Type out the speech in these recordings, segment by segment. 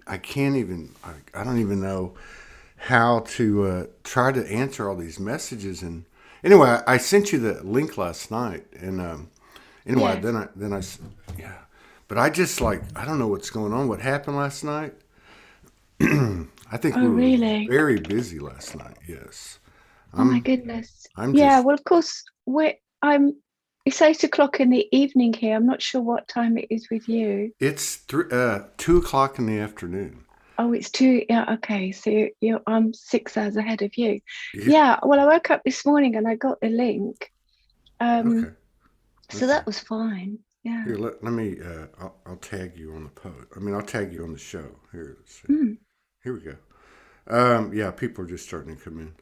I can't even. I don't even know how to try to answer all these messages. And anyway, I sent you the link last night, and anyway, Yes. yeah. But I just like I don't know what's going on. What happened last night? I think Oh, we were really? very busy last night. Yes, Oh my I'm. goodness. I'm Yeah, just. well, of course, it's 8 o'clock in the evening here. I'm not sure what time it is with you. It's 2 o'clock in the afternoon. Oh, it's two. Yeah, okay. So I'm 6 hours ahead of you. Yeah. Yeah, well, I woke up this morning and I got the link. Okay. Um, so Okay. that was fine. Yeah. Here, let me. I'll tag you on the post. I mean, I'll tag you on the show. Here, let's see. Mm. Here we go. Yeah, people are just starting to come in.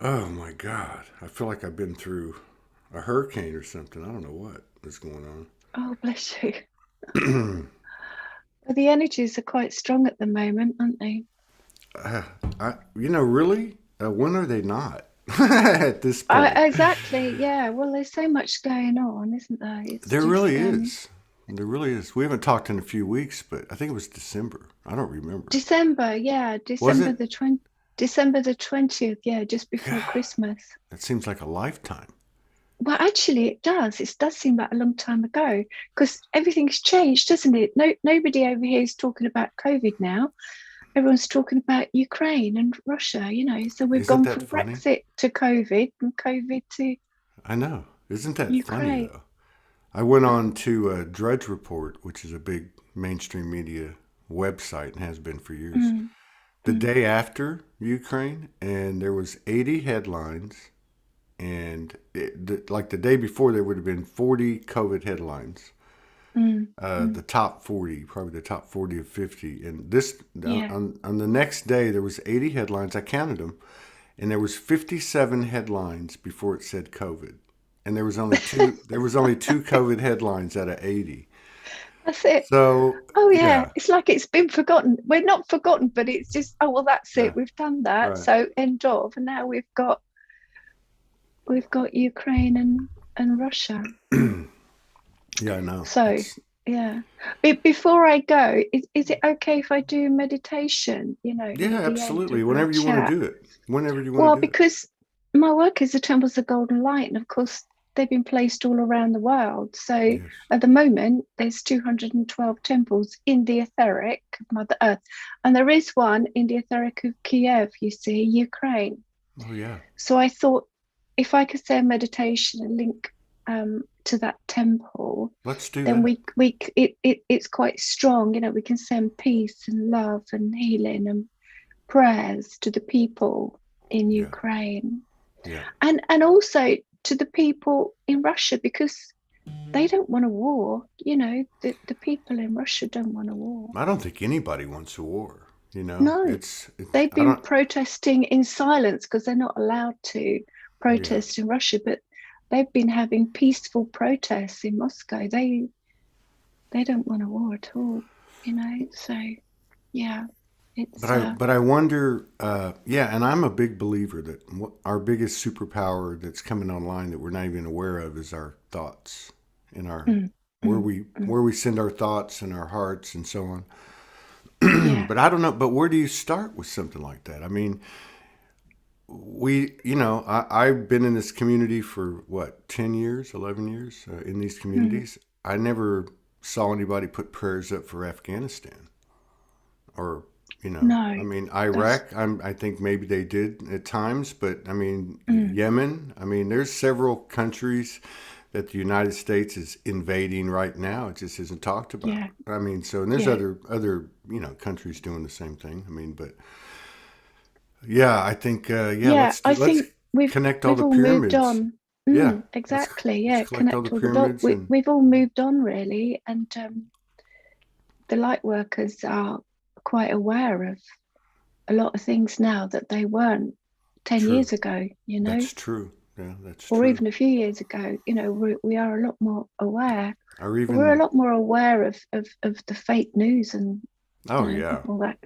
Oh my God, I feel like I've been through a hurricane or something. I don't know what is going Oh, bless you. on. Well, the energies are quite strong at the moment, aren't they? uh, really, when are they not? At this point, Exactly. Yeah. Well, there's so much going on, isn't there? It's there really just is. There really is. We haven't talked in a few weeks, but I think it was December. I don't remember. December. Yeah, Was it? December the 20th. Yeah, just before God, Christmas. that seems like a lifetime. Well, actually, it does. It does seem like a long time ago because everything's changed, doesn't it? No, nobody over here is talking about COVID now. Everyone's talking about Ukraine and Russia. So we've Isn't gone that from funny? Brexit to COVID and COVID to I know. Isn't that funny Ukraine. though? I went on to Drudge Report, which is a big mainstream media website and has been for years. Mm, The mm, day after Ukraine, and there was 80 headlines, and like the day before, there would have been 40 COVID headlines. mm, mm. The top 40, probably the top 40 of 50, and this Yeah. on the next day there was 80 headlines. I counted them, and there was 57 headlines before it said COVID, and there was only two. There was only two COVID headlines out of 80. That's it. So Oh yeah, yeah, it's like it's been forgotten. We're not forgotten, but it's just, oh well, that's yeah, it. We've done that. right. So end of. And now we've got Ukraine and Russia. Yeah, I know. So It's yeah. Before I go, is it okay if I do meditation, yeah, at the end absolutely. of our Whenever you want to chat? do it, whenever you want Well, to do it. because my work is the temples of golden light, and of course they've been placed all around the world. So Yes. at the moment, there's 212 temples in the etheric of Mother Earth, and there is one in the etheric of Kiev, you see, Ukraine. Oh yeah. So I thought if I could say a meditation and link to that temple, Let's do then that. it's quite strong. We can send peace and love and healing and prayers to the people in Yeah. Ukraine Yeah. and also to the people in Russia because they don't want a war. The people in Russia don't want a war. I don't think anybody wants a war. You know, No, it's they've I been don't. protesting in silence because they're not allowed to Yeah. protest in Russia, but they've been having peaceful protests in Moscow. They don't want a war at all. So yeah, it's But I wonder. Yeah, and I'm a big believer that our biggest superpower that's coming online that we're not even aware of is our thoughts and our mm, mm, mm, where we send our thoughts and our hearts and so on. yeah. But I don't know. But where do you start with something like that? I mean, I've been in this community for what, 10 years, 11 years in these Mm, communities. I never saw anybody put prayers up for Afghanistan or, I no, mean, that's Iraq, I think maybe they did at times, but I mean, mm, Yemen, I mean, there's several countries that the United States is invading right now. It just isn't talked yeah, about. I mean, so, and there's yeah, other, countries doing the same thing. I mean, but yeah, I think yeah, yeah. I let's think we've connect all we've the all moved pyramids. on. Yeah, Exactly. let's Yeah, collect all the connect all the dots. pyramids We, and we've all moved on really, and the light workers are quite aware of a lot of things now that they weren't 10 true. years ago. That's true. Yeah, that's Or true. even a few years ago. We are a lot more aware. Or We're a even lot more aware of the fake news and oh yeah, all that.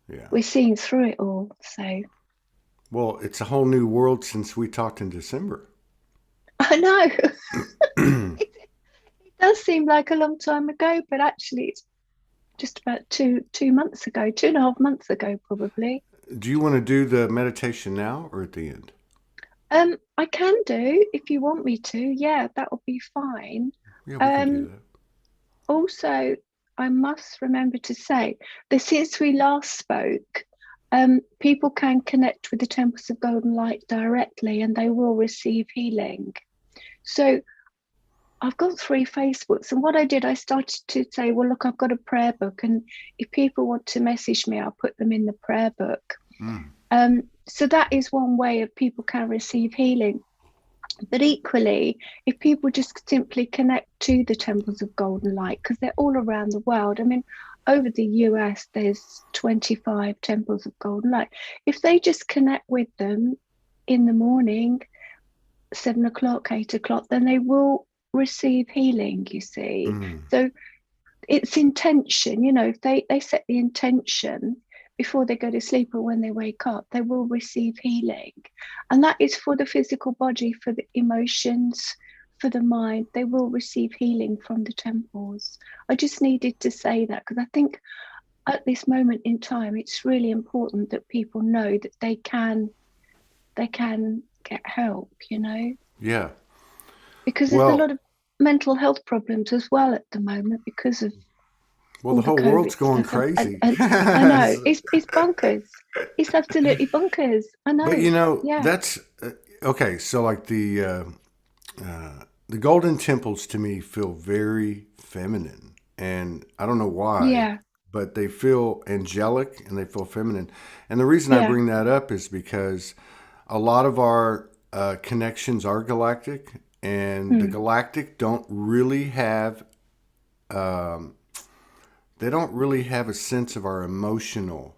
yeah. We're seeing through it all. So Well, it's a whole new world since we talked in December. I know it does seem like a long time ago, but actually just about two months ago, 2.5 months ago, probably. Do you want to do the meditation now or at the end? I can do if you want me to. Yeah, that will be fine. Yeah, we can do Um, that. Also, I must remember to say that since we last spoke, people can connect with the temples of golden light directly, and they will receive healing. So I've got 3 Facebooks, and what I did, I started to say, well, look, I've got a prayer book, and if people want to message me, I'll put them in the prayer book. Mm. So that is one way of people can receive healing. But equally, if people just simply connect to the temples of golden light, because they're all around the world. I mean, over the US, there's 25 temples of golden light. If they just connect with them in the morning, 7 o'clock, 8 o'clock, then they will receive healing, you see. Mm. So it's intention, if they set the intention before they go to sleep or when they wake up, they will receive healing. And that is for the physical body, for the emotions, for the mind. They will receive healing from the temples. I just needed to say that because I think at this moment in time, it's really important that people know that they can get help, Yeah. because there's a Well, lot of mental health problems as well at the moment because of the all the whole world's COVID going stuff. crazy. And I know it's bonkers. It's absolutely bonkers. I But know. Yeah, that's okay. So like the golden temples to me feel very feminine, and I don't know why, yeah, but they feel angelic and they feel feminine. And the reason I yeah, bring that up is because a lot of our connections are galactic, and the mm, galactic don't really have um, they don't really have a sense of our emotional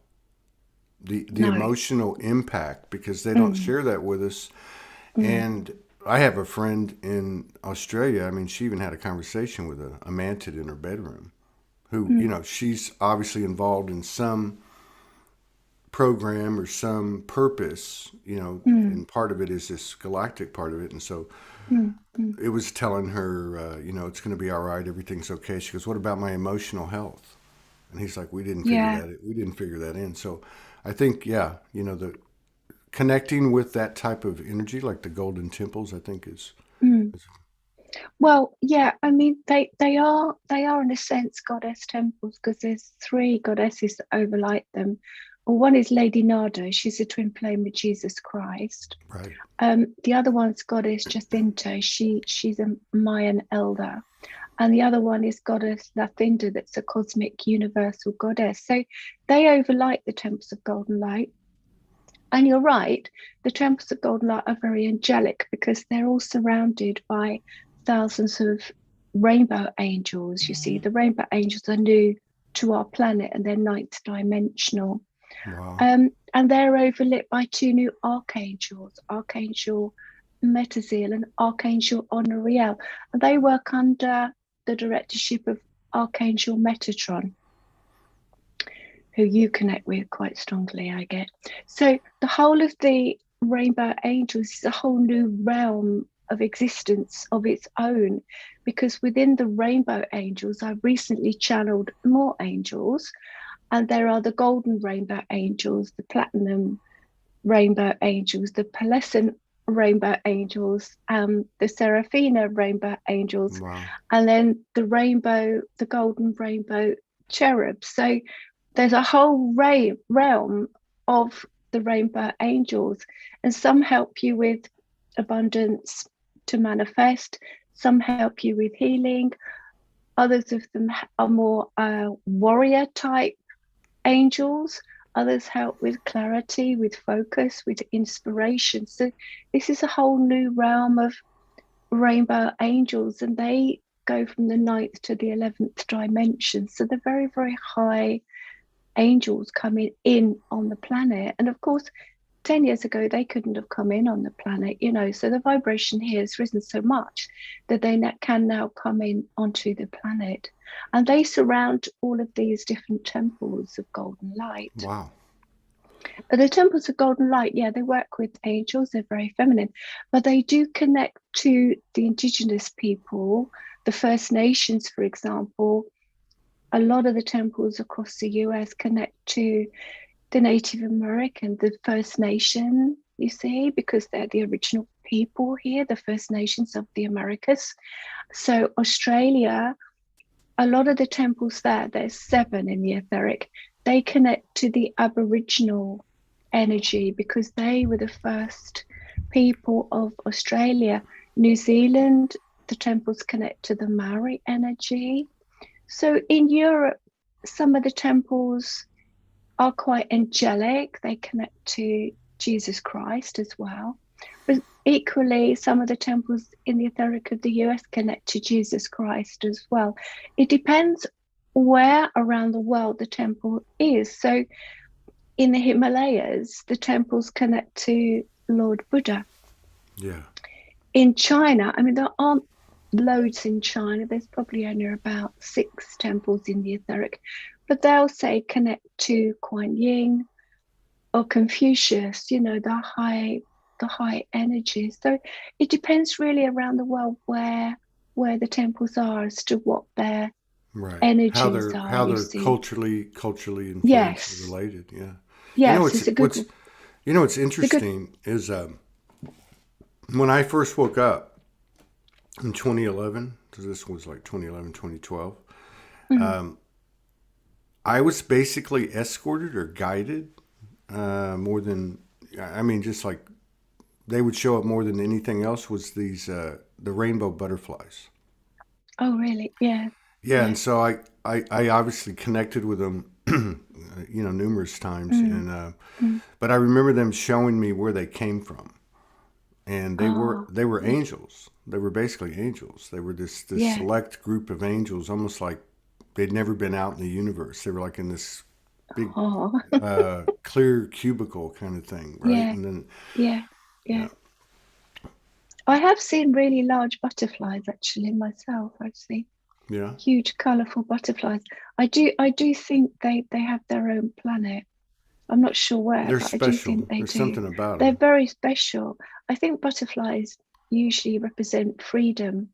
the no, emotional impact because they don't mm, share that with us. mm, And I have a friend in Australia. I mean, she even had a conversation with a mantid in her bedroom who, mm, she's obviously involved in some program or some purpose, mm, and part of it is this galactic part of it. And so mm, mm. it was telling her, it's going to be all right. Everything's okay. She goes, what about my emotional health? And he's like, Yeah, we didn't figure that in. So I think, yeah, the connecting with that type of energy, like the golden temples, I think mm. is Well, yeah. I mean, they are in a sense goddess temples because there's 3 goddesses that overlight them. Well, one is Lady Nada. She's a twin flame with Jesus Christ. right. The other one's goddess Jacinta. She's a Mayan elder. And the other one is goddess Lathinda, that's a cosmic universal goddess. So they overlight the temples of golden light. And you're right, the temples of golden light are very angelic because they're all surrounded by thousands of rainbow angels. You see, the rainbow angels are new to our planet and they're ninth dimensional. Wow. And they're overlit by 2 new archangels, Archangel Metaziel and Archangel Honoriel. And they work under the directorship of Archangel Metatron, who you connect with quite strongly, I get. So the whole of the rainbow angels is a whole new realm of existence of its own, because within the rainbow angels, I've recently channeled more angels, and there are the golden rainbow angels, the platinum rainbow angels, the pearlescent rainbow angels, the Seraphina rainbow angels, Wow. and then the golden rainbow cherubs. So there's a whole realm of the rainbow angels, and some help you with abundance to manifest, some help you with healing, others of them are more warrior type angels, others help with clarity, with focus, with inspiration. So this is a whole new realm of rainbow angels, and they go from the ninth to the 11th dimension. So they're very, very high angels coming in on the planet. And of course, 10 years ago, they couldn't have come in on the planet, so the vibration here has risen so much that they can now come in onto the planet. And they surround all of these different temples of golden light. Wow. But the temples of golden light, yeah, they work with angels, they're very feminine, but they do connect to the indigenous people, the First Nations, for example. a lot of the temples across the US connect to the Native American, the First Nation, you see, because they're the original people here, the First Nations of the Americas. So Australia, a lot of the temples there's 7 in the etheric, they connect to the Aboriginal energy because they were the first people of Australia. New Zealand, the temples connect to the Maori energy. So in Europe, some of the temples are quite angelic. They connect to Jesus Christ as well. But equally, some of the temples in the etheric of the US connect to Jesus Christ as well. It depends where around the world the temple is. So in the Himalayas, the temples connect to Lord Buddha. Yeah. In China, I mean, there aren't loads in China. There's probably only about 6 temples in the etheric, but they'll say connect to Kuan Yin or Confucius, you know, the high energies. So it depends really around the world where the temples are as to what their energies are. How they're culturally influenced yes, and related. Yeah. yes, it's a good one. What's interesting is when I first woke up in 2011, because this was like 2011, 2012, I was basically escorted or guided more than, I mean, just like they would show up more than anything else was these, the rainbow butterflies. Oh, really? Yeah. Yeah. And so I obviously connected with them, you know, numerous times. And, but I remember them showing me where they came from. And they were angels. They were basically angels. They were this select group of angels, almost like they'd never been out in the universe. They were like in this big clear cubicle kind of thing, right? Yeah. And then yeah. I have seen really large butterflies actually myself. I've seen huge, colourful butterflies. I do think they have their own planet. I'm not sure where, they're but special. I do think they There's do. something about They're them. very special. I think butterflies usually represent freedom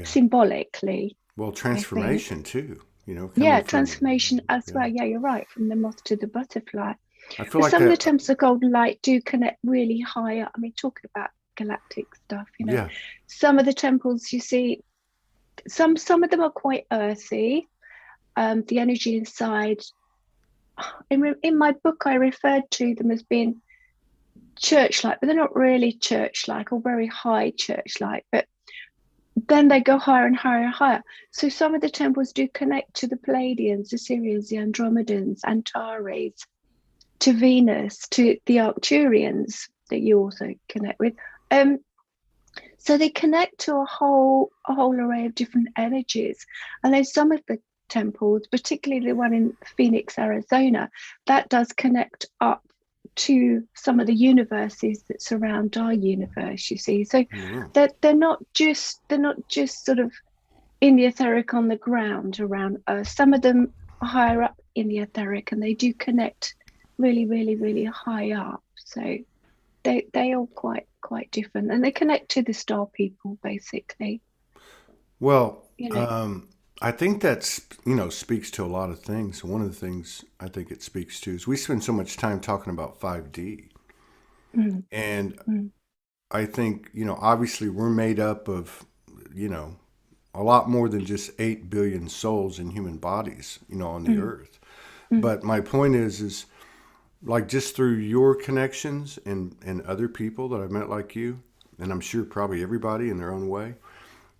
symbolically. Well, transformation too, you know. Transformation as well. Yeah, you're right. From the moth to the butterfly. I feel But like some of the that. temples of golden light do connect really high up. I mean, talking about galactic stuff, you know. Yeah. Some of the temples you see, some of them are quite earthy. The energy inside. In my book, I referred to them as being church-like, but they're not really church-like or very high church-like. But then they go higher and higher and higher. So some of the temples do connect to the Pleiadians, the Sirians, the Andromedans, Antares, to Venus, to the Arcturians that you also connect with. So they connect to a whole array of different energies. And there's some of the temples, particularly the one in Phoenix, Arizona, that does connect up to some of the universes that surround our universe, you see. So they're not just sort of in the etheric on the ground around Earth. Some of them are higher up in the etheric and they do connect really, really, really high up. So they are quite different, and they connect to the star people basically. Well, You know. I think that's, you know, speaks to a lot of things. One of the things I think it speaks to is we spend so much time talking about 5D. And I think, you know, obviously we're made up of, you know, a lot more than just 8 billion souls in human bodies, you know, on the earth. But my point is like just through your connections and other people that I've met like you, and I'm sure probably everybody in their own way,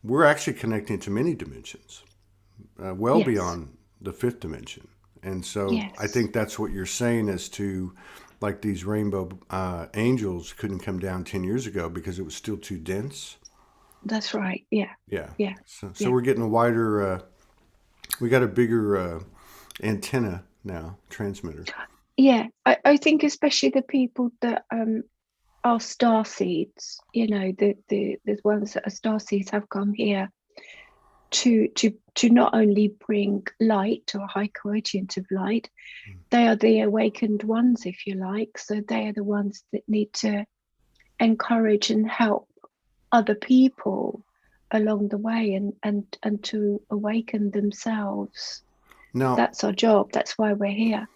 we're actually connecting to many dimensions, beyond the 5th dimension. And so I think that's what you're saying as to like these rainbow angels couldn't come down 10 years ago because it was still too dense. That's right. Yeah. So we're getting a wider, we got a bigger antenna now, transmitter. Yeah, I think especially the people that are star seeds, you know, the ones that are star seeds have come here to not only bring light or a high quotient of light, they are the awakened ones, if you like. So they are the ones that need to encourage and help other people along the way and to awaken themselves. Now, That's our job. That's why we're here.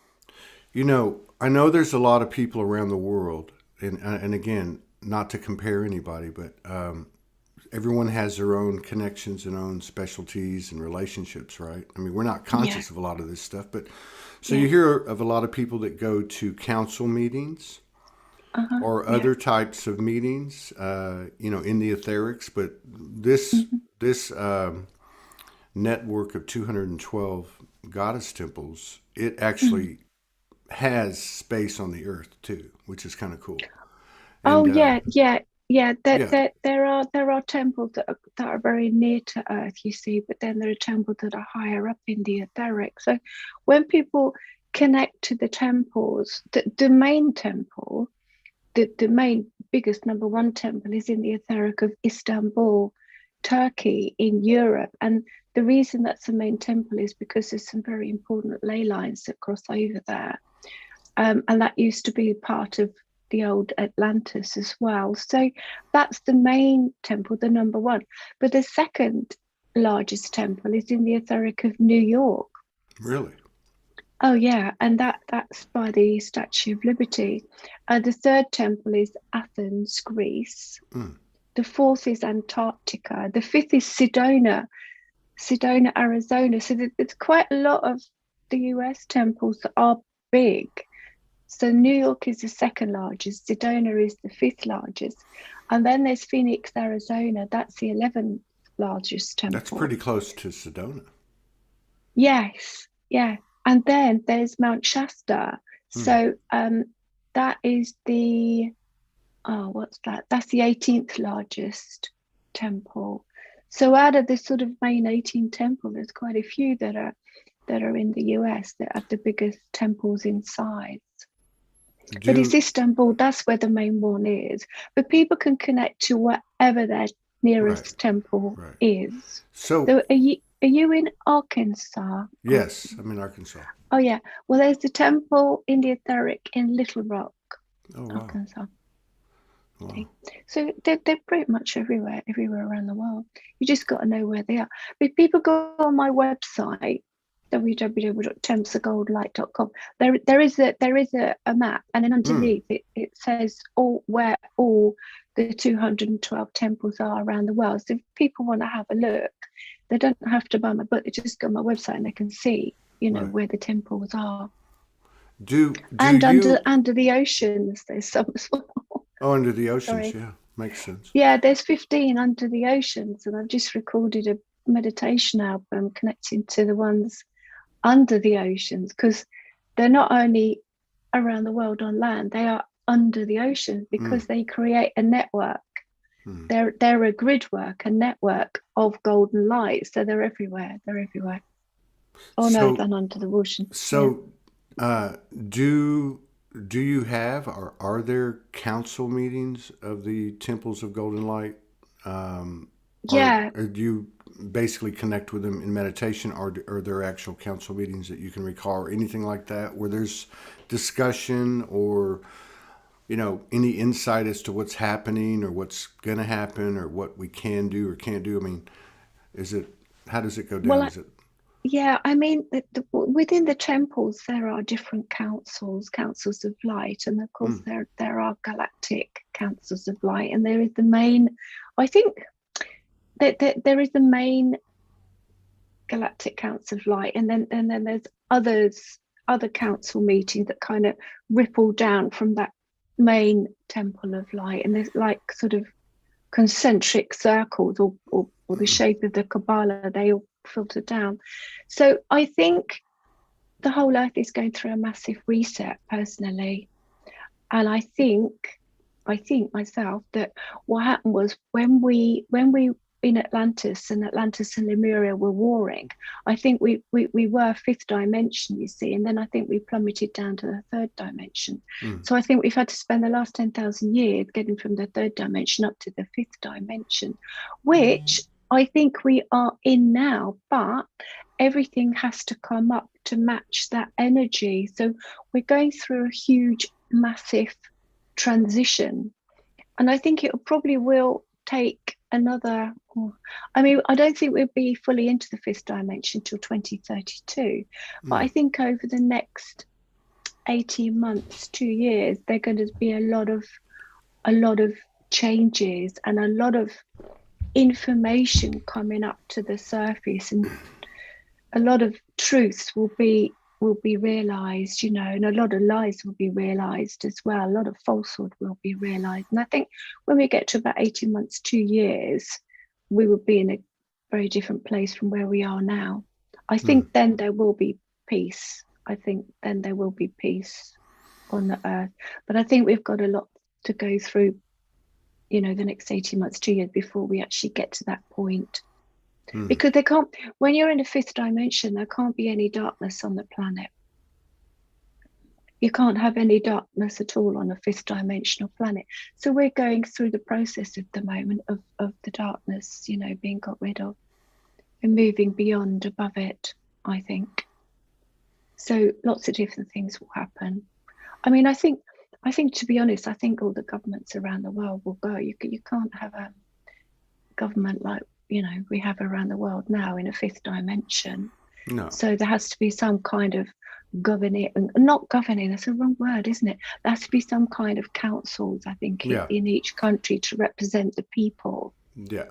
I know there's a lot of people around the world, and again, not to compare anybody, but everyone has their own connections and own specialties and relationships, right? I mean, we're not Yeah, conscious of a lot of this stuff, but so you yeah, hear of a lot of people that go to council meetings or yeah. other types of meetings, in the etherics, but this Hmm. this network of 212 goddess temples, it Mm. actually has space on the earth too, which is kind of cool. Oh And yeah, yeah, yeah. yeah, There are temples that are very near to Earth, you see, but then there are temples that are higher up in the etheric. So when people connect to the temples, the main temple, the main biggest number one temple is in the etheric of Istanbul, Turkey, in Europe. And the reason that's the main temple is because there's some very important ley lines that cross over there. And that used to be part of the old Atlantis as well. So that's the main temple, the number one. But the second largest temple is in the etheric of New York. really. Oh yeah, and that's by the Statue of Liberty. The third temple is Athens, Greece. Mm. The fourth is Antarctica. The fifth is Sedona, Arizona. So there's quite a lot of the US temples that are big. So New York is the second largest, Sedona is the fifth largest, and then there's Phoenix, Arizona. That's the 11th largest That's temple. pretty close to Sedona. Yes, yeah. And then there's Mount Shasta. Mm. So that is the what's that? That's the 18th largest temple. So out of the sort of main 18 temples, there's quite a few that are in the US that have the biggest temples inside. But it's Do Istanbul, that's where the main one is. But people can connect to whatever their right, nearest temple right. is. So So are you in Arkansas? yes, I'm in Arkansas. Oh yeah. Well, there's the temple in the etheric in Little Rock, Oh wow, Arkansas. wow. See? So they're pretty much everywhere around the world. You just got to know where they are. But people go on my website, www.tempsofgoldlight.com. There is a map, and then Mm. underneath it says where all the 212 temples are around the world. So if people want to have a look, they don't have to buy my book. They just go on my website and they can see, Right. where the temples are. Do And under you? under the oceans, there's some as well. Oh, under the oceans. Sorry. Yeah, makes sense. Yeah, there's 15 under the oceans, and I've just recorded a meditation album connecting to the ones under the oceans, because they're not only around the world on land, they are under the ocean Mm. because they create a network. Mm. They're a grid work, a network of golden light. So they're everywhere. They're everywhere on earth So and under the ocean. Yeah. so uh, do do you have, or are there council meetings of the temples of Golden Light? Um, Yeah. or do you basically connect with them in meditation, or are there actual council meetings that you can recall, or anything like that, where there's discussion or any insight as to what's happening or what's going to happen or what we can do or can't do? I mean, is it how does it go Well, down? Is it yeah, I mean, within the temples, there are different councils of light, and of course, mm, there are galactic councils of light, and there is the main. I think that there is the main galactic council of light, and then there's other council meetings that kind of ripple down from that main temple of light, and there's like sort of concentric circles, or the mm, shape of the Kabbalah. They all filter down. So I think the whole earth is going through a massive reset personally. And I think myself that what happened was when we in Atlantis, and Atlantis and Lemuria were warring, I think we were fifth dimension, you see, and then I think we plummeted down to the third dimension. mm, So I think we've had to spend the last 10,000 years getting from the third dimension up to the fifth dimension, which I think we are in now, but everything has to come up to match that energy. So we're going through a huge, massive transition. And I think it probably will take another, I mean, I don't think we'll be fully into the fifth dimension till 2032, but I think over the next 18 months, 2 years, there are going to be a lot of changes and a lot of information coming up to the surface, and a lot of truths will be realized, you know, and a lot of lies will be realized as well. A lot of falsehood will be realized. And I think when we get to about 18 months, 2 years, we will be in a very different place from where we are now. I think then there will be peace. I think then there will be peace on the earth. But I think we've got a lot to go through, you know, the next 18 months, 2 years before we actually get to that point. Because there can't, when you're in the fifth dimension, there can't be any darkness on the planet. You can't have any darkness at all on a fifth dimensional planet. So we're going through the process at the moment of the darkness, you know, being got rid of and moving beyond, above it, I think. So lots of different things will happen. I mean, I think to be honest, I think all the governments around the world will go. You can't have a government like, you know, we have around the world now in a fifth dimension. No. So there has to be some kind of governing, not governing, that's a wrong word, isn't it? There has to be some kind of councils, I think, in each country to represent the people. Yeah.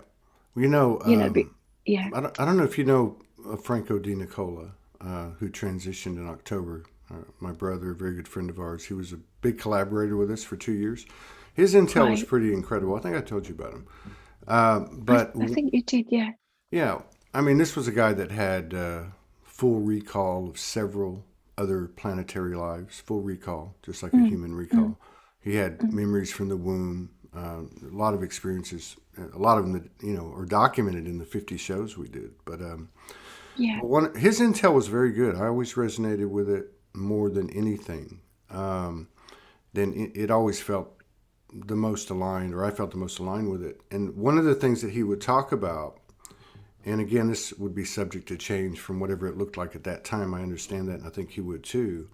Well, you know, yeah. I don't know if you know Franco Di Nicola, who transitioned in October. My brother, a very good friend of ours, he was a big collaborator with us for 2 years. His intel was pretty incredible. I think I told you about him. But I think you did, yeah. Yeah, I mean, this was a guy that had full recall of several other planetary lives, full recall, just like a human recall. He had memories from the womb, a lot of experiences, a lot of them that, you know, are documented in the 50 shows we did. But his intel was very good. I always resonated with it more than anything. Then it always felt the most aligned, or I felt the most aligned with it. And one of the things that he would talk about, and again, this would be subject to change from whatever it looked like at that time. I understand that, and I think he would too.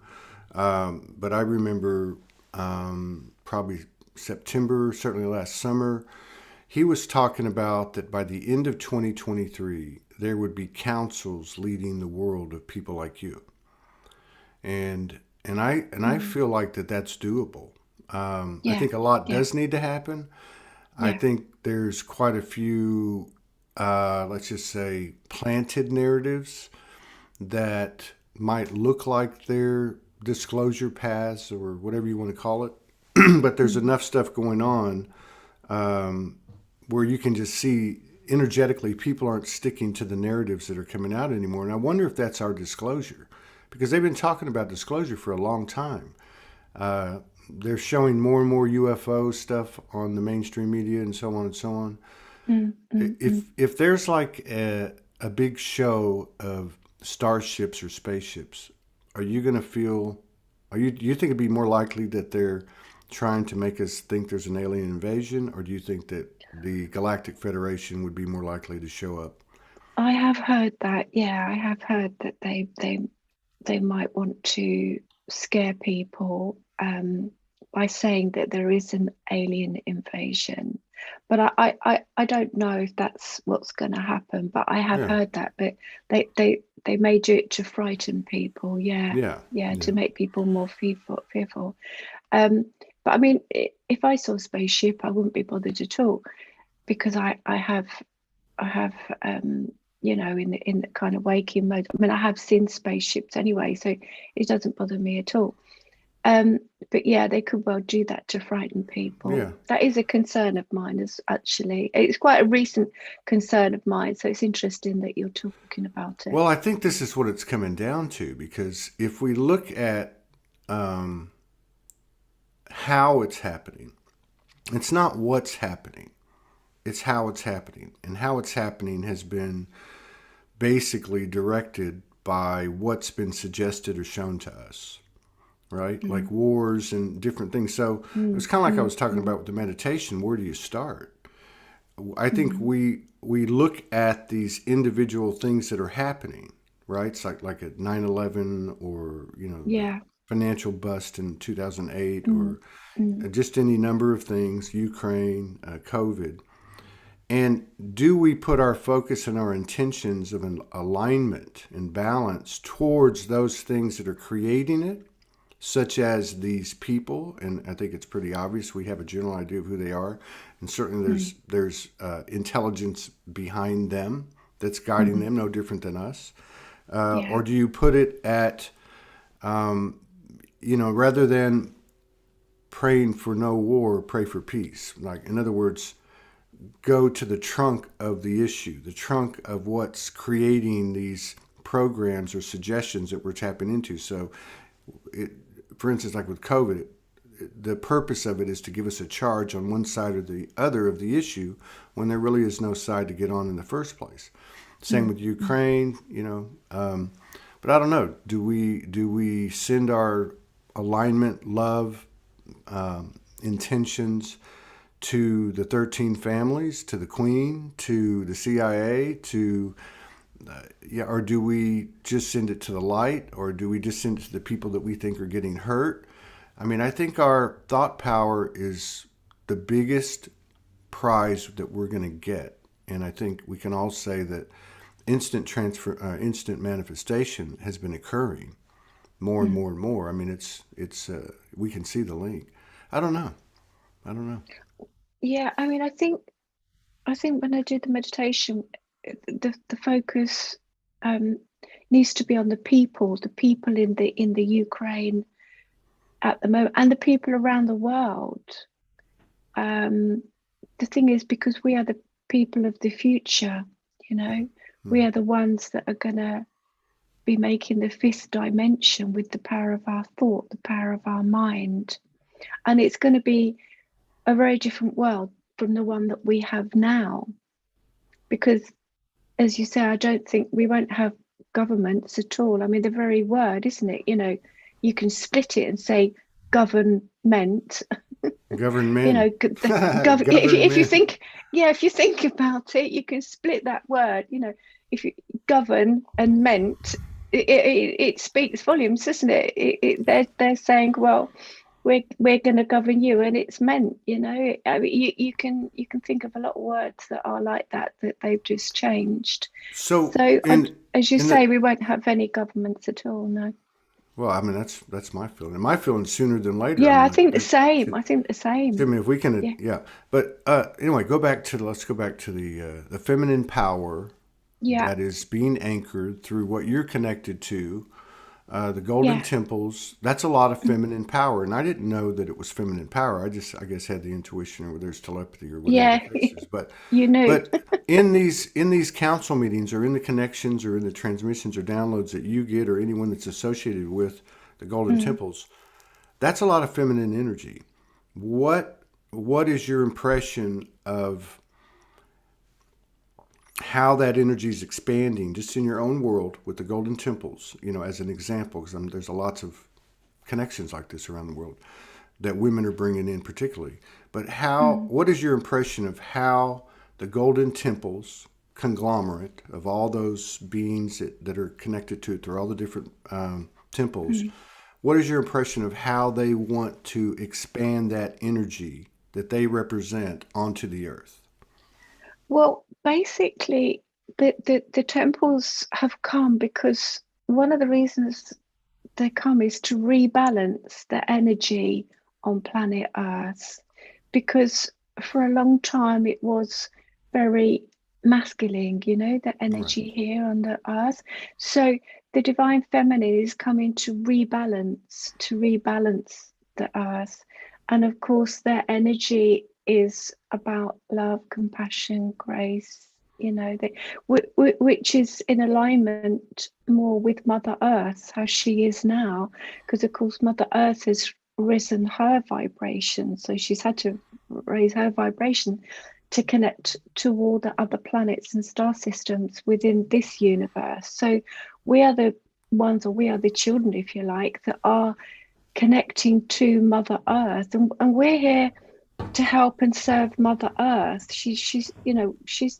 But I remember probably September, certainly last summer, he was talking about that by the end of 2023, there would be councils leading the world of people like you. And I feel like that's doable. I think a lot does need to happen. I think there's quite a few, let's just say, planted narratives that might look like they're disclosure paths or whatever you want to call it. But there's enough stuff going on where you can just see energetically people aren't sticking to the narratives that are coming out anymore. And I wonder if that's our disclosure, because they've been talking about disclosure for a long time. They're showing more and more UFO stuff on the mainstream media and so on and so on. If there's like a big show of starships or spaceships, are you going to feel, do you think it'd be more likely that they're trying to make us think there's an alien invasion, or do you think that the Galactic Federation would be more likely to show up? I have heard that. Yeah, I have heard that they might want to scare people by saying that there is an alien invasion. But I don't know if that's what's going to happen. But I have heard that. But they may do it to frighten people. Yeah, to make people more fearful. But I mean, if I saw a spaceship, I wouldn't be bothered at all, because I have you know, in the kind of waking mode. I mean, I have seen spaceships anyway, so it doesn't bother me at all. But yeah, they could well do that to frighten people. Yeah. That is a concern of mine. It's quite a recent concern of mine. So it's interesting that you're talking about it. Well, I think this is what it's coming down to, because if we look at how it's happening, it's not what's happening, it's how it's happening. And how it's happening has been basically directed by what's been suggested or shown to us. Right? Like wars and different things. So it's kind of like I was talking about with the meditation. Where do you start? I think we look at these individual things that are happening, right? It's like at 9/11, or, you know, the financial bust in 2008, or just any number of things, Ukraine, COVID. And do we put our focus and our intentions of an alignment and balance towards those things that are creating it, such as these people? And I think it's pretty obvious we have a general idea of who they are, and certainly there's intelligence behind them that's guiding them, no different than us. Or do you put it at, rather than praying for no war, pray for peace? Like, in other words, go to the trunk of the issue, the trunk of what's creating these programs or suggestions that we're tapping into. So, for instance, like with COVID, the purpose of it is to give us a charge on one side or the other of the issue when there really is no side to get on in the first place. Same with Ukraine, but I don't know. Do we send our alignment, love, intentions to the 13 families, to the Queen, to the CIA, or do we just send it to the light, or do we just send it to the people that we think are getting hurt? I mean, I think our thought power is the biggest prize that we're going to get, and I think we can all say that instant manifestation has been occurring more and more and more. I mean, it's we can see the link. I don't know. Yeah, I mean, I think when I do the meditation, the focus needs to be on the people in the Ukraine at the moment, and the people around the world. The thing is, because we are the people of the future, we are the ones that are gonna be making the fifth dimension with the power of our thought, the power of our mind, and it's going to be a very different world from the one that we have now, because, as you say, I don't think we won't have governments at all. I mean, the very word, isn't it? You can split it and say government. Government. If you think, if you think about it, you can split that word. If you govern and meant, it speaks volumes, doesn't it? They're saying, well, we're going to govern you, and it's meant. I mean, you can think of a lot of words that are like that they've just changed. So as you say, we won't have any governments at all. No. Well, I mean, that's my feeling. My feeling sooner than later. Yeah, I think the same. I think the same. I mean, if we can, yeah. But anyway, let's go back to the feminine power that is being anchored through what you're connected to, the golden temples. That's a lot of feminine power, and I didn't know that it was feminine power. I guess had the intuition, or there's telepathy or whatever the case is. But you knew. But in these council meetings, or in the connections, or in the transmissions or downloads that you get, or anyone that's associated with the golden temples, that's a lot of feminine energy. What is your impression of how that energy is expanding just in your own world with the golden temples, as an example, because there's lots of connections like this around the world that women are bringing in particularly. But what is your impression of how the golden temples conglomerate of all those beings that are connected to it through all the different temples, what is your impression of how they want to expand that energy that they represent onto the earth? Well, basically, the temples have come because one of the reasons they come is to rebalance the energy on planet Earth, because for a long time it was very masculine, the energy here on the Earth. So the divine feminine is coming to rebalance the Earth, and of course their energy is about love, compassion, grace, which is in alignment more with Mother Earth, how she is now, because of course Mother Earth has risen her vibration, so she's had to raise her vibration to connect to all the other planets and star systems within this universe. So we are the ones, or we are the children, if you like, that are connecting to Mother Earth, and we're here to help and serve Mother Earth. She's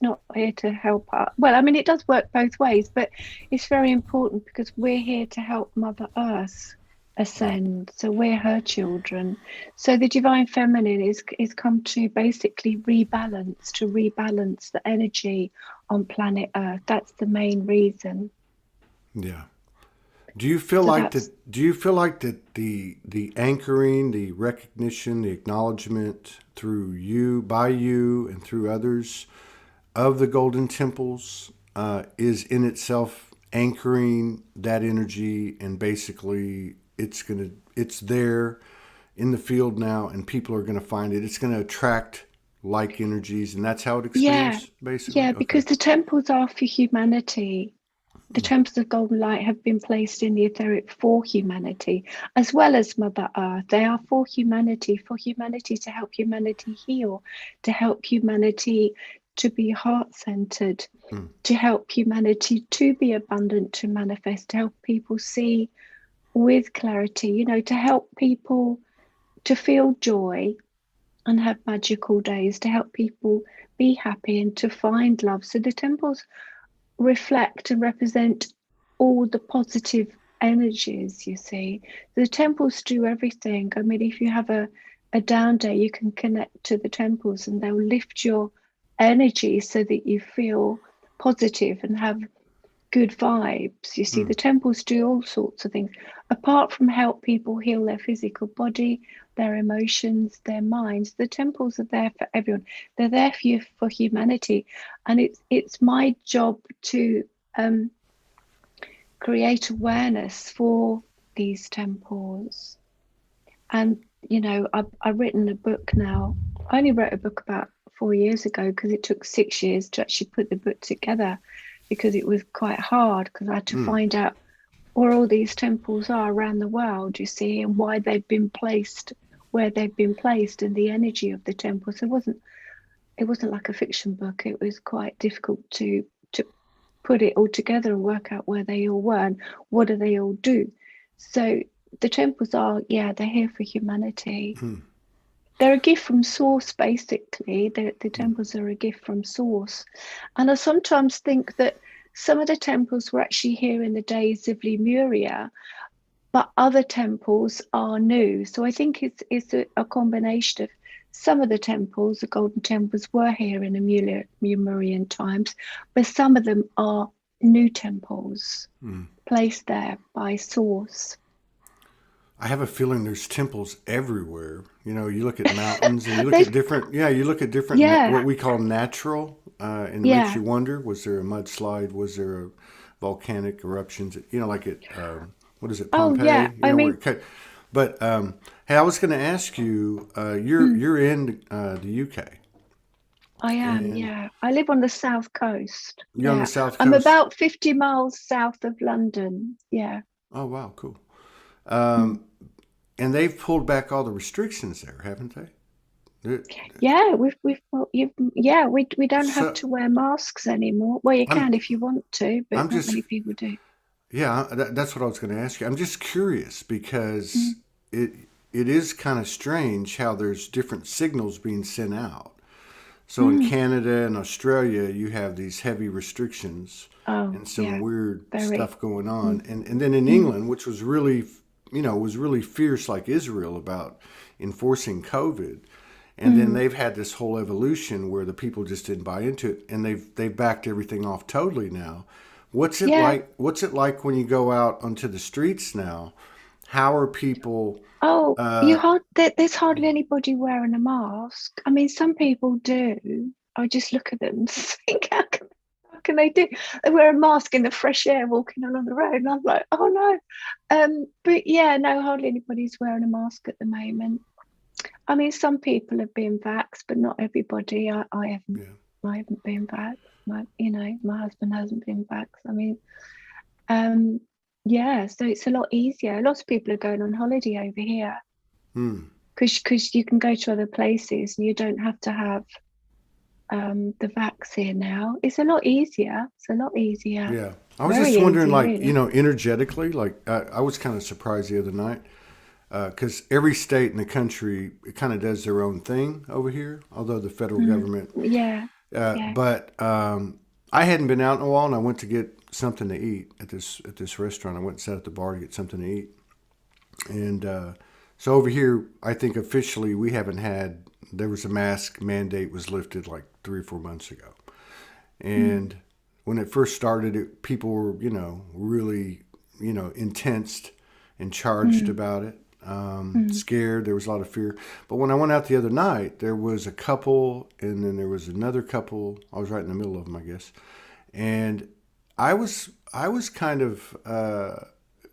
not here to help us. Well, I mean, it does work both ways, but it's very important because we're here to help Mother Earth Right. ascend. So we're her children. So the divine feminine is come to basically rebalance the energy on planet Earth. That's the main reason. Yeah. Do you feel So like that's that? Do you feel like that the anchoring, the recognition, the acknowledgement through you, by you, and through others of the golden temples is in itself anchoring that energy, and basically it's there in the field now, and people are gonna find it. It's gonna attract like energies, and that's how it yeah, expands, basically. yeah, Okay. because the temples are for humanity. The temples of golden light have been placed in the etheric for humanity, as well as Mother Earth. They are for humanity to help humanity heal, to help humanity to be heart-centered, Mm. to help humanity to be abundant, to manifest, to help people see with clarity, to help people to feel joy and have magical days, to help people be happy and to find love. So the temples reflect and represent all the positive energies, you see. The temples do everything. I mean, if you have a down day, you can connect to the temples and they'll lift your energy so that you feel positive and have good vibes. You see, Mm. the temples do all sorts of things, apart from help people heal their physical body, their emotions, their minds. The temples are there for everyone. They're there for you, for humanity, and it's my job to create awareness for these temples. And I've written a book now. I only wrote a book about 4 years ago because it took 6 years to actually put the book together, because it was quite hard, because I had to Mm. find out where all these temples are around the world, you see, and why they've been placed where they've been placed, and the energy of the temples. It wasn't like a fiction book. It was quite difficult to put it all together and work out where they all were and what do they all do. So the temples are, yeah, they're here for humanity. Mm. They're a gift from source, basically. The temples are a gift from source. And I sometimes think that some of the temples were actually here in the days of Lemuria, but other temples are new. So I think it's a combination of some of the temples, the golden temples, were here in the Lemurian times, but some of them are new temples Mm. placed there by source. I have a feeling there's temples everywhere. You look at mountains and you look They've, at different, yeah, you look at different, yeah, what we call natural, and it makes yeah. you wonder, was there a mudslide? Was there a volcanic eruptions? Like at, what is it, Oh, yeah. Pompeii? I Where mean, it cut. But, hey, I was going to ask you, you're, mm, you're in the UK, I am, and yeah. I live on the south coast. you're on the Yeah. South I'm Coast. about 50 miles south of London. Yeah. Oh, wow, cool. Mm. And they've pulled back all the restrictions there, haven't they? It- Yeah, we don't have So to wear masks anymore. Well, you I'm, can if you want to, but I'm not just many people do. Yeah, that's what I was going to ask you. I'm just curious because Mm, it it is kind of strange how there's different signals being sent out. So in mm. Canada and Australia, you have these heavy restrictions Oh, and some yeah, weird very. stuff going Mm, on. And then in mm, England, which was really, was really fierce like Israel about enforcing COVID. And then mm. they've had this whole evolution where the people just didn't buy into it, and they've backed everything off totally now. What's it Yeah. like? What's it like when you go out onto the streets now? How are people? Oh, Uh, there's hardly anybody wearing a mask. I mean, some people do. I just look at them and think, how can they do? They wear a mask in the fresh air walking along the road, and I'm like, oh no. But yeah, no, hardly anybody's wearing a mask at the moment. I mean, some people have been vaxxed, but not everybody. I haven't. yeah. I haven't been vaxxed. My husband hasn't been vaxxed. I mean, um, yeah. So it's a lot easier. Lots of people are going on holiday over here Hmm. because you can go to other places and you don't have to have the vaccine now. It's a lot easier. It's a lot easier. Yeah. I was Very just wondering, easy, like, really. energetically, like, I was kind of surprised the other night because every state in the country it kind of does their own thing over here, although the federal Mm. government. Yeah, yeah. But I hadn't been out in a while, and I went to get something to eat at this restaurant. I went and sat at the bar to get something to eat, And so over here, I think officially we haven't had. There was a mask mandate was lifted like 3 or 4 months ago, and when it first started, people were really intense and charged about it. Scared. There was a lot of fear. But when I went out the other night, there was a couple, and then there was another couple. I was right in the middle of them, I guess. And I was kind of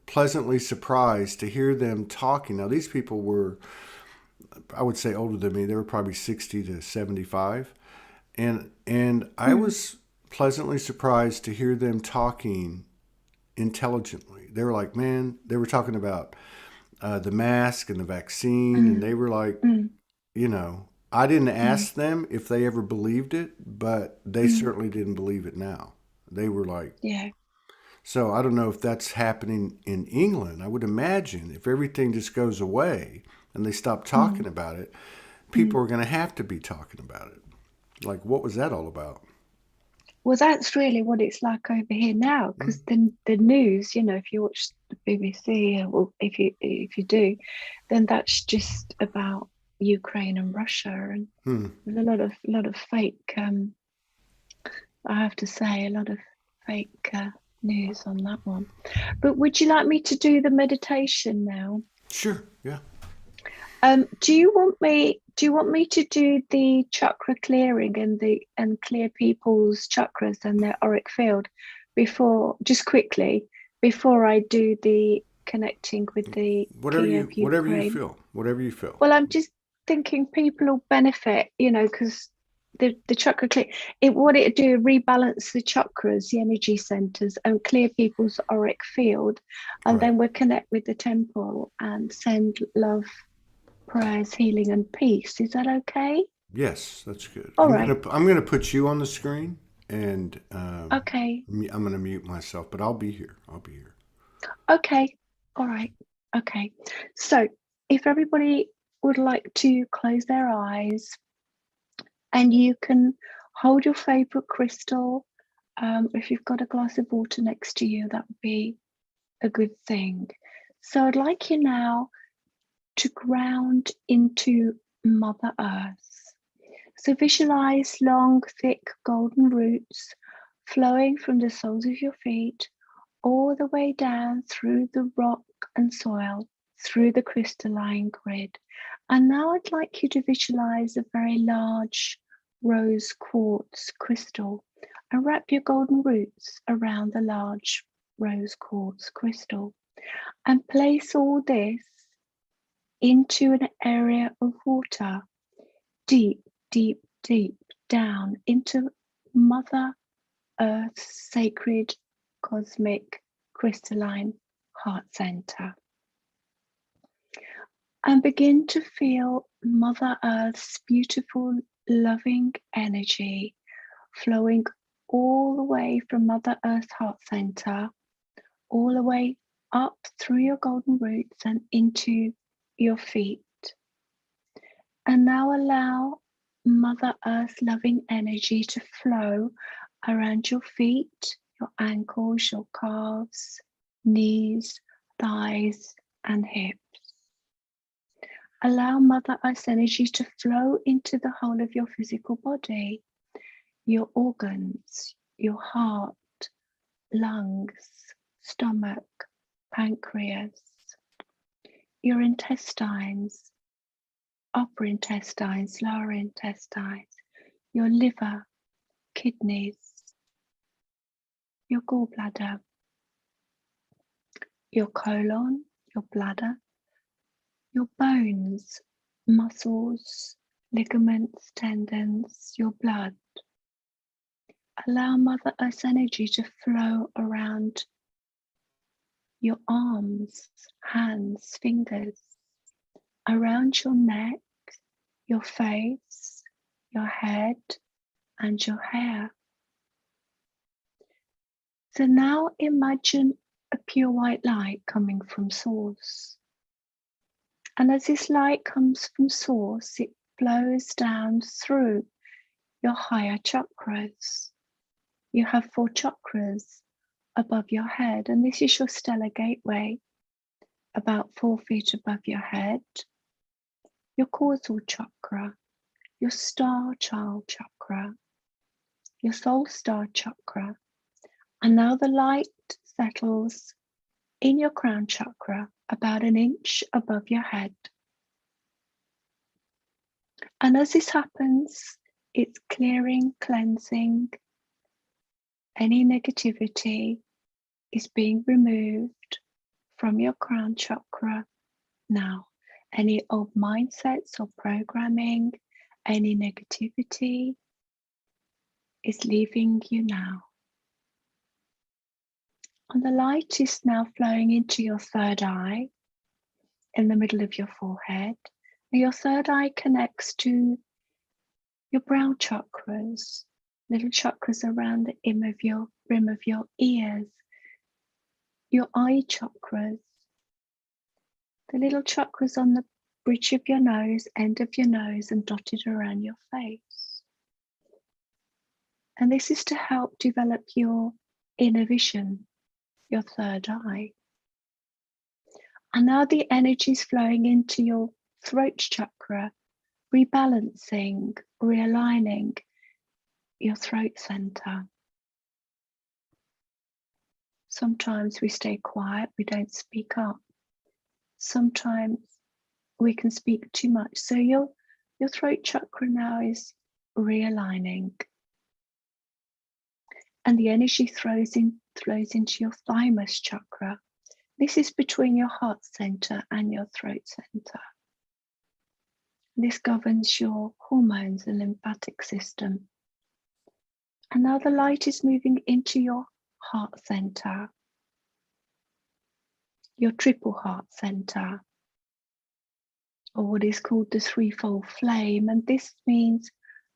pleasantly surprised to hear them talking. Now these people were, I would say, older than me. They were probably 60 to 75, and I was pleasantly surprised to hear them talking intelligently. They were like, man, they were talking about the mask and the vaccine, and they were like, I didn't ask them if they ever believed it, but they certainly didn't believe it now. They were like, Yeah. so I don't know if that's happening in England. I would imagine if everything just goes away and they stop talking about it, people are going to have to be talking about it. Like, what was that all about? Well, that's really what it's like over here now, because the news, if you watch the BBC, or if you do, then that's just about Ukraine and Russia, and there's a lot of fake. I have to say, a lot of fake news on that one. But would you like me to do the meditation now? Sure. Yeah. Do you want me to do the chakra clearing and clear people's chakras and their auric field just quickly before I do the connecting with the Kiev, Whatever you Ukraine? feel. Whatever you feel. Well, I'm just thinking people will benefit, because the chakra clear, what it do, rebalance the chakras, the energy centers, and clear people's auric field, and Right. then we'll connect with the temple and send love, prayers, healing, and peace. Is that okay? Yes, that's good. All right. I'm gonna put you on the screen, and Okay. I'm gonna mute myself, but I'll be here. I'll be here. Okay. All right. Okay. So if everybody would like to close their eyes, and you can hold your favorite crystal. If you've got a glass of water next to you, that would be a good thing. So I'd like you now to ground into Mother Earth. So visualize long, thick, golden roots flowing from the soles of your feet all the way down through the rock and soil, through the crystalline grid. And now I'd like you to visualize a very large rose quartz crystal and wrap your golden roots around the large rose quartz crystal and place all this into an area of water, deep, deep, deep down into Mother Earth's sacred cosmic crystalline heart center. And begin to feel Mother Earth's beautiful, loving energy flowing all the way from Mother Earth's heart center, all the way up through your golden roots and into your feet. And now allow Mother Earth's loving energy to flow around your feet, your ankles, your calves, knees, thighs, and hips. Allow Mother Earth's energy to flow into the whole of your physical body, your organs, your heart, lungs, stomach, pancreas, your intestines, upper intestines, lower intestines, your liver, kidneys, your gallbladder, your colon, your bladder, your bones, muscles, ligaments, tendons, your blood. Allow Mother Earth's energy to flow around your arms, hands, fingers, around your neck, your face, your head, and your hair. So now imagine a pure white light coming from Source. And as this light comes from Source, it flows down through your higher chakras. You have 4 chakras above your head, and this is your stellar gateway. about 4 feet above your head, your causal chakra, your star child chakra, your soul star chakra. And now the light settles in your crown chakra about an inch above your head. And as this happens, it's clearing, cleansing. Any negativity is being removed from your crown chakra now. Any old mindsets or programming, any negativity is leaving you now. And the light is now flowing into your third eye in the middle of your forehead. And your third eye connects to your brow chakras, little chakras around the rim of your ears, your eye chakras, the little chakras on the bridge of your nose, end of your nose, and dotted around your face. And this is to help develop your inner vision, your third eye. And now the energy is flowing into your throat chakra, rebalancing, realigning your throat center. Sometimes we stay quiet, we don't speak up. Sometimes we can speak too much. So your throat chakra now is realigning. And the energy flows into your thymus chakra. This is between your heart center and your throat center. This governs your hormones and lymphatic system. And now the light is moving into your heart center, your triple heart center, or what is called the Threefold Flame. And this means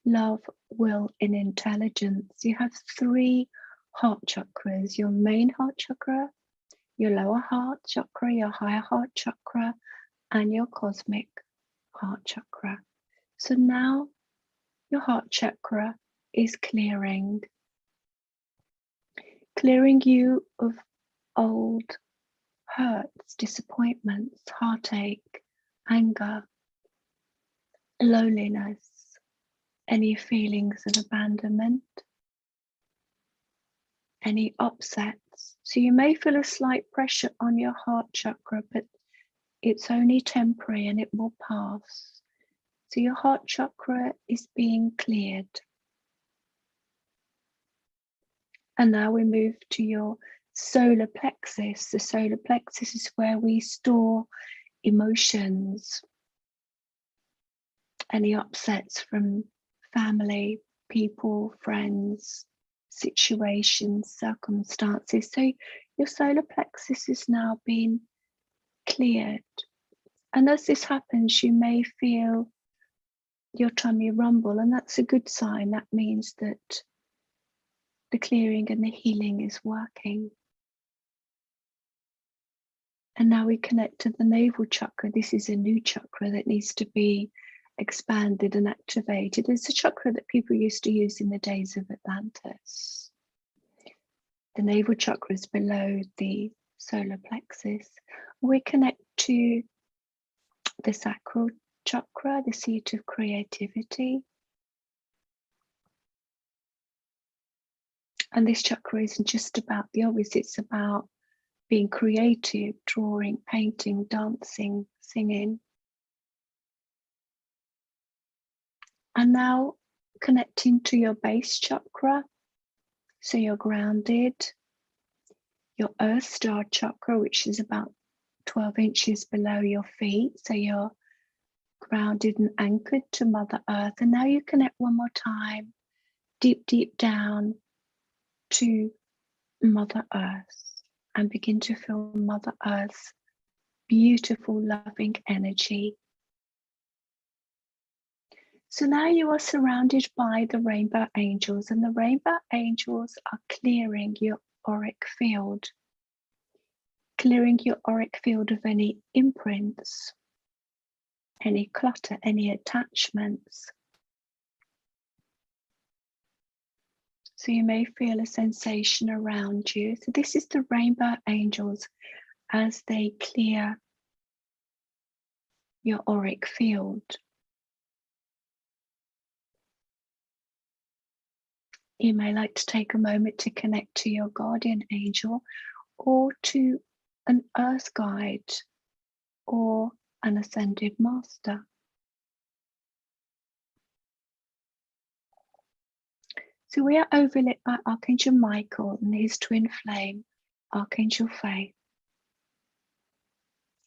love, will, and intelligence. You have 3 heart chakras: your main heart chakra, your lower heart chakra, your higher heart chakra, and your cosmic heart chakra. So now your heart chakra is clearing you of old hurts, disappointments, heartache, anger, loneliness, any feelings of abandonment, any upsets. So you may feel a slight pressure on your heart chakra, but it's only temporary and it will pass. So your heart chakra is being cleared. And now we move to your solar plexus. The solar plexus is where we store emotions, any upsets from family, people, friends, situations, circumstances. So your solar plexus is now being cleared. And as this happens, you may feel your tummy rumble, and that's a good sign. That means that the clearing and the healing is working. And now we connect to the navel chakra. This is a new chakra that needs to be expanded and activated. It's a chakra that people used to use in the days of Atlantis. The navel chakra is below the solar plexus. We connect to the sacral chakra, the seat of creativity. And this chakra isn't just about the obvious, it's about being creative, drawing, painting, dancing, singing. And now connecting to your base chakra, so you're grounded, your earth star chakra, which is about 12 inches below your feet, so you're grounded and anchored to Mother Earth. And now you connect one more time, deep, deep down to Mother Earth, and begin to feel Mother Earth's beautiful, loving energy. So now you are surrounded by the rainbow angels, and the rainbow angels are clearing your auric field, clearing your auric field of any imprints, any clutter, any attachments. So you may feel a sensation around you. So this is the rainbow angels as they clear your auric field. You may like to take a moment to connect to your guardian angel or to an earth guide or an ascended master. So we are overlit by Archangel Michael and his twin flame, Archangel Faith,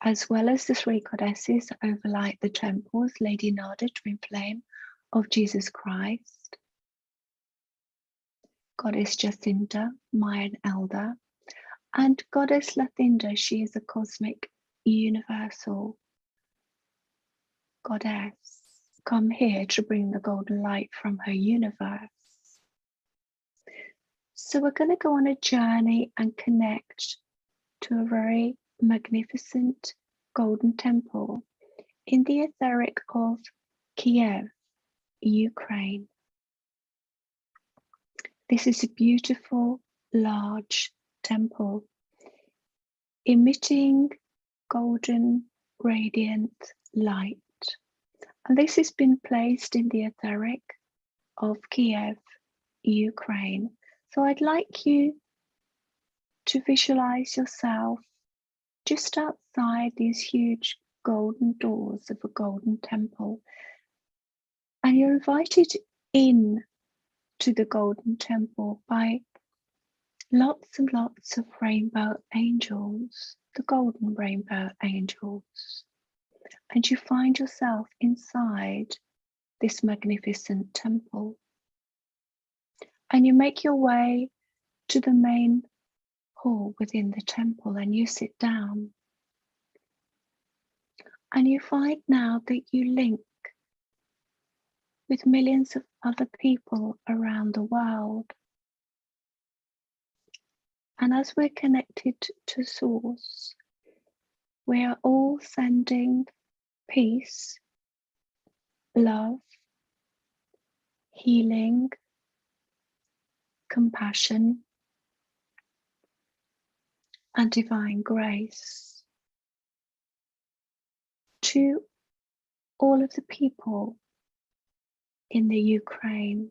as well as the three goddesses that overlight the temples, Lady Nada, twin flame of Jesus Christ, Goddess Jacinta, Mayan Elder, and Goddess Lathinda. She is a cosmic universal goddess, come here to bring the golden light from her universe. So we're going to go on a journey and connect to a very magnificent golden temple in the etheric of Kiev, Ukraine. This is a beautiful, large temple emitting golden, radiant light. And this has been placed in the etheric of Kiev, Ukraine. So I'd like you to visualize yourself just outside these huge golden doors of a golden temple. And you're invited in to the golden temple by lots and lots of rainbow angels, the golden rainbow angels. And you find yourself inside this magnificent temple. And you make your way to the main hall within the temple and you sit down. And you find now that you link with millions of other people around the world. And as we're connected to Source, we are all sending peace, love, healing, compassion, and divine grace to all of the people in the Ukraine,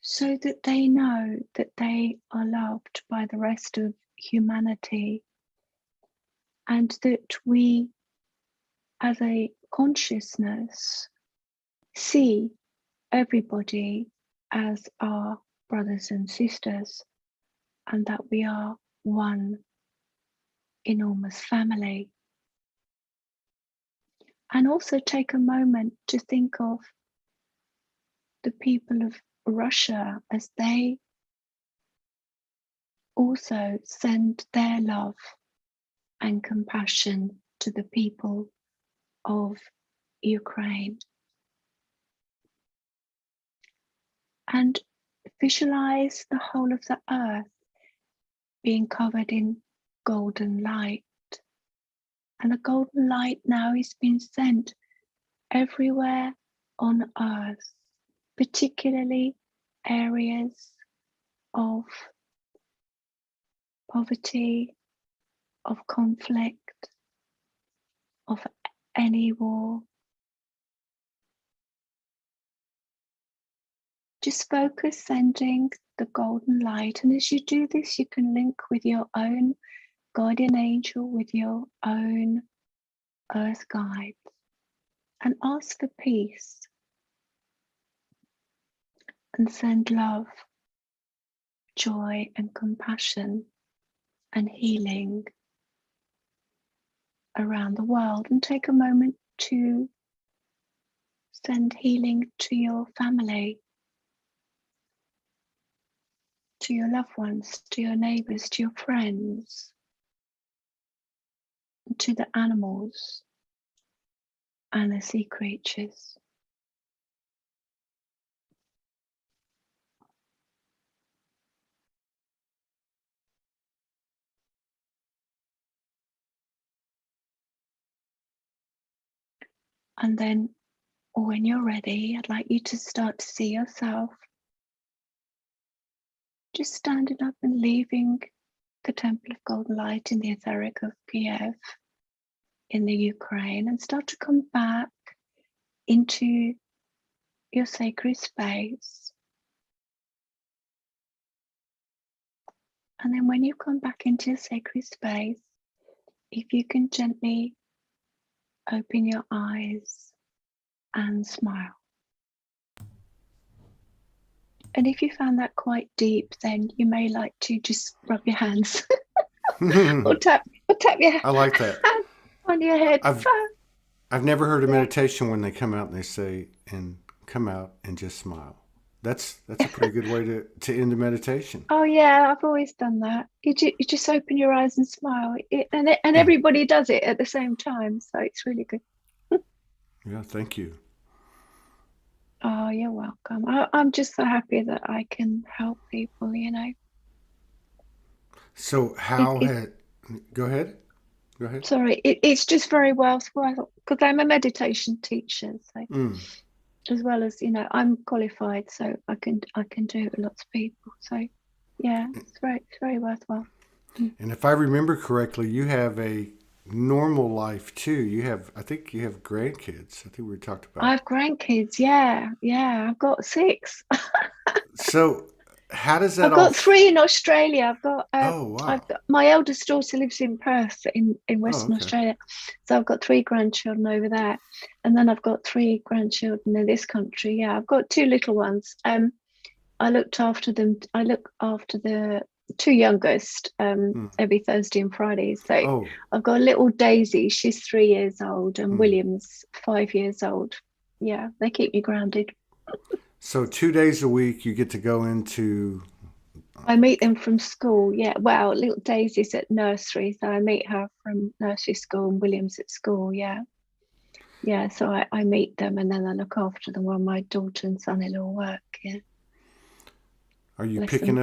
so that they know that they are loved by the rest of humanity, and that we as a consciousness see everybody as our brothers and sisters, and that we are one enormous family. And also take a moment to think of the people of Russia as they also send their love and compassion to the people of Ukraine. And visualize the whole of the earth being covered in golden light. And the golden light now is being sent everywhere on earth, particularly areas of poverty, of conflict, of any war. Just focus sending the golden light, and as you do this, you can link with your own guardian angel, with your own earth guide, and ask for peace and send love, joy and compassion and healing around the world. And take a moment to send healing to your family, to your loved ones, to your neighbors, to your friends, to the animals and the sea creatures. And then when you're ready, I'd like you to start to see yourself just standing up and leaving the Temple of Golden Light in the etheric of Kiev in the Ukraine, and start to come back into your sacred space. And then when you come back into your sacred space, if you can gently open your eyes and smile. And if you found that quite deep, then you may like to just rub your hands or tap your I like that. hand on your head. I've never heard a meditation when they come out and they say, and come out and just smile. That's a pretty good way to end a meditation. Oh yeah, I've always done that. You just open your eyes and smile, and everybody does it at the same time, so it's really good. Yeah, thank you. Oh, you're welcome. I'm just so happy that I can help people, you know. So go ahead. Sorry, it's just very worthwhile because I'm a meditation teacher, so as well as, you know, I'm qualified, so I can do it with lots of people. So yeah, it's very worthwhile. And if I remember correctly, you have a normal life too. I think you have grandkids. I think we talked about. I have grandkids. Yeah, I've got 6. So how does that? I've got 3 in Australia. I've got. Oh wow! I've got, my eldest daughter lives in Perth in Western Australia, so I've got 3 grandchildren over there, and then I've got 3 grandchildren in this country. Yeah, I've got 2 little ones. I looked after them. I look after the 2 youngest every Thursday and Friday. So I've got a little Daisy. She's 3 years old, and William's 5 years old. Yeah, they keep me grounded. So 2 days a week you get to go into. I meet them from school. Yeah, well, little Daisy's at nursery, so I meet her from nursery school, and William's at school. Yeah. So I meet them, and then I look after them while my daughter and son-in-law work. Yeah. Are you picking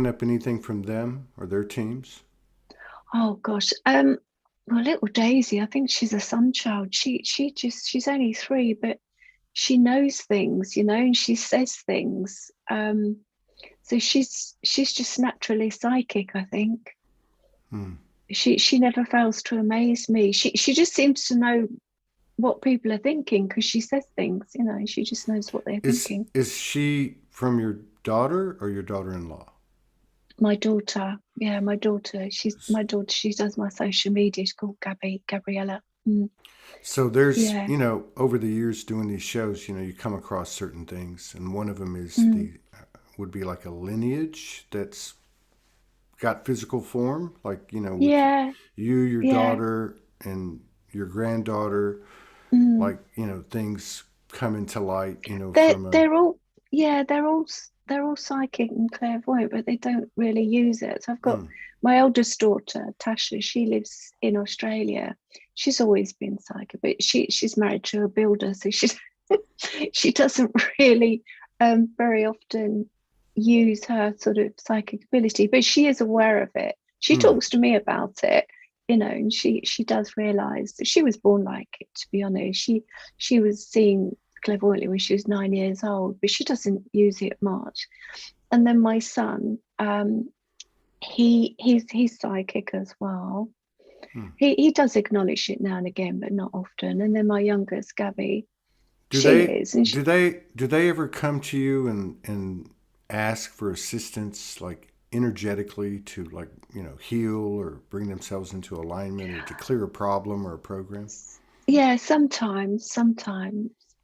up anything from them or their teams? Oh gosh. Well, little Daisy, I think she's a sun child. She's only 3, but she knows things, you know, and she says things. So she's just naturally psychic, I think. She never fails to amaze me. She just seems to know what people are thinking because she says things, you know, and she just knows what they're thinking. Is she from your daughter or your daughter-in-law? My daughter. Yeah, my daughter. She's my daughter. She does my social media. She's called Gabriella. So there's, you know, over the years doing these shows, you know, you come across certain things, and one of them is would be like a lineage that's got physical form, like, you know, with your daughter and your granddaughter, like, you know, things come into light, you know, they're all psychic and clairvoyant, but they don't really use it. So I've got my eldest daughter, Tasha. She lives in Australia. She's always been psychic, but she's married to a builder, so she doesn't really very often use her sort of psychic ability, but she is aware of it. She talks to me about it, you know, and she does realize that she was born like it, to be honest. She was seeing clairvoyantly when she was 9 years old, but she doesn't use it much. And then my son, he's psychic as well. He does acknowledge it now and again, but not often. And then my youngest, Gabby, do they ever come to you and ask for assistance, like energetically, to, like, you know, heal or bring themselves into alignment or to clear a problem or a program? Yeah, sometimes,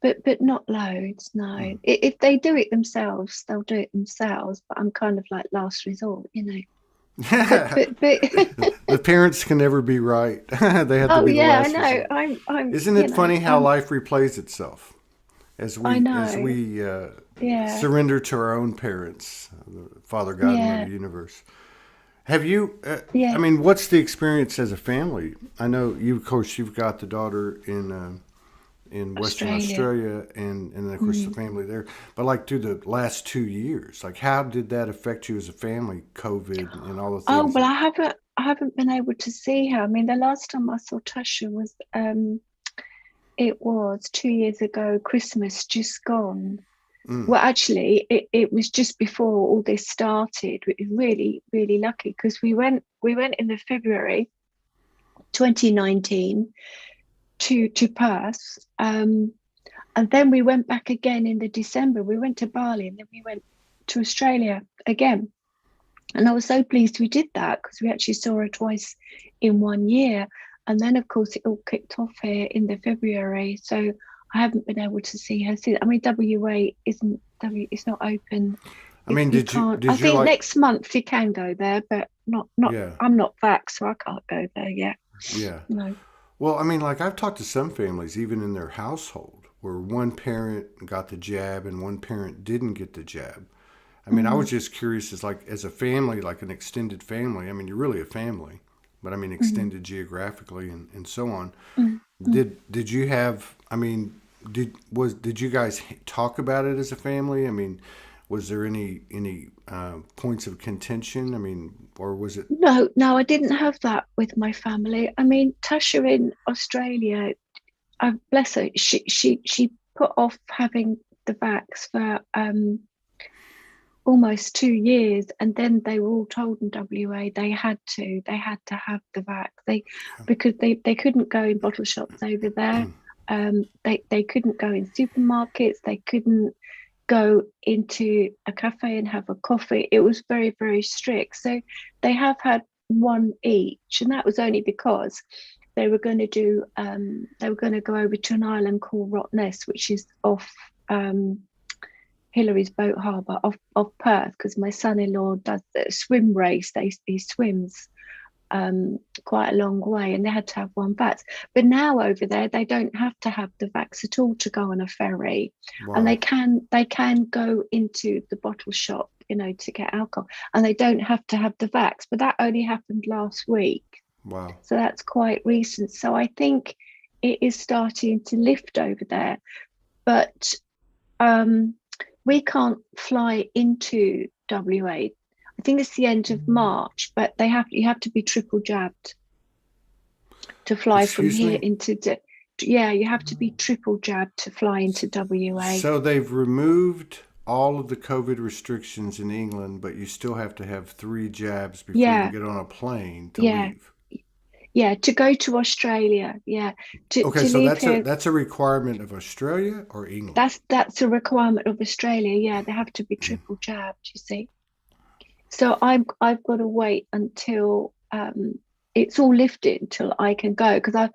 but not loads. No, if they do it themselves, they'll do it themselves. But I'm kind of like last resort, you know. but the parents can never be right. They have to be the last resort. I know. Isn't it funny how life replays itself as we surrender to our own parents, Father God, and the universe? Have you? I mean, what's the experience as a family? I know you, of course, you've got the daughter in Western Australia, and then of course the family there. But like through the last 2 years, like how did that affect you as a family? COVID and all the things. Oh well, I haven't been able to see her. I mean, the last time I saw Tasha was it was 2 years ago, Christmas just gone. Mm. Well, actually, it was just before all this started. We were really, really lucky because we went in the February 2019 to Perth, and then we went back again in the December. We went to Bali, and then we went to Australia again. And I was so pleased we did that because we actually saw her twice in 1 year. And then, of course, it all kicked off here in the February. So I haven't been able to see her since. I mean, WA it's not open. I mean, You can't. I did you think like, next month you can go there, but not. yeah, I'm not vax, so I can't go there yet. yeah. No. Well, I mean, like I've talked to some families, even in their household, where one parent got the jab and one parent didn't get the jab. I mean, I was just curious, as a family, like an extended family. I mean, you're really a family, but I mean, Mm, extended geographically and so on. mm, mm. Did you have? I mean, did you guys talk about it as a family? I mean, was there any points of contention? I mean, or was it? No, I didn't have that with my family. I mean, Tasha in Australia, bless her, she put off having the vax for almost 2 years, and then they were all told in WA they had to have the vax. Because they couldn't go in bottle shops over there. They couldn't go in supermarkets. They couldn't go into a cafe and have a coffee. It was very, very strict. So they have had one each, and that was only because they were going to go over to an island called Rottnest, which is off Hillary's boat harbour, off Perth, because my son-in-law does the swim race. He swims quite a long way, and they had to have one vax. But now over there, they don't have to have the vax at all to go on a ferry, and Wow, they can go into the bottle shop, to get alcohol, and they don't have to have the vax. But that only happened last week, wow. so that's quite recent. So I think it is starting to lift over there, but we can't fly into WA. I think it's the end of March, but you have to be triple jabbed to fly from Excuse here me. into yeah, you have to be triple jabbed to fly into WA. So they've removed all of the COVID restrictions in England, but you still have to have 3 jabs before you can Yeah, get on a plane to yeah, leave. yeah. To go to Australia, yeah. Okay, To so leave here, that's a requirement of Australia or England. that's a requirement of Australia. Yeah, they have to be triple jabbed, you see. So I've got to wait until it's all lifted until I can go, because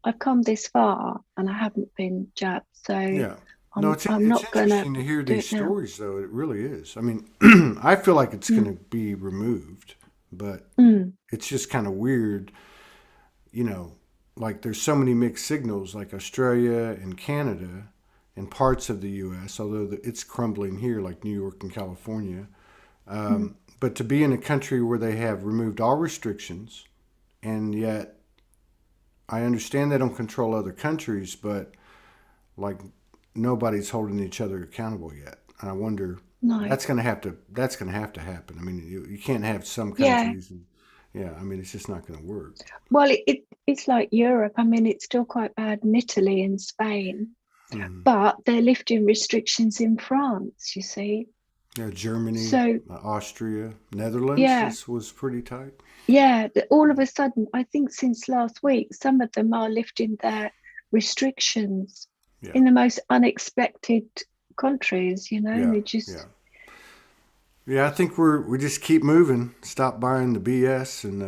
I've come this far and I haven't been jabbed. So Yeah. No, I'm it's not gonna interesting to hear do these it now. stories, though. It really is. I mean, I feel like it's going Mm, to be removed, but mm, it's just kind of weird, you know, like there's so many mixed signals, like Australia and Canada and parts of the U.S., although it's crumbling here, like New York and California. mm. But to be in a country where they have removed all restrictions, and yet I understand they don't control other countries, but like nobody's holding each other accountable yet. And I wonder No, that's gonna have to happen. I mean, you can't have some yeah. countries. And, yeah, I mean, it's just not going to work. Well, it's like Europe. I mean, it's still quite bad in Italy and Spain, Hmm. but they're lifting restrictions in France, you see. Yeah, Germany, So Austria, Netherlands yeah, was pretty tight. yeah. All of a sudden, I think since last week, some of them are lifting their restrictions Yeah, in the most unexpected countries. yeah, They yeah. just Yeah, I think we just keep moving. Stop buying the BS and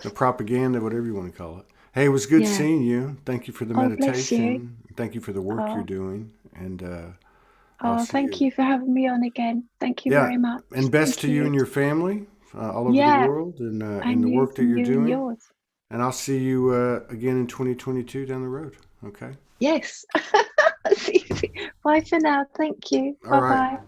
the propaganda, whatever you want to call it. Hey, it was good yeah. seeing you. Thank you for the Oh, bless you. meditation. Thank you for the work you're Oh, doing. And I'll oh, see thank you. you for having me on again. Thank you Yeah, very much. and best Thank to you you. and your family all over the Yeah, world and in and the work that you're you and doing. yours. And I'll see you again in 2022 down the road. Okay. Yes. See you. Bye for now. Thank you. All Bye right. bye.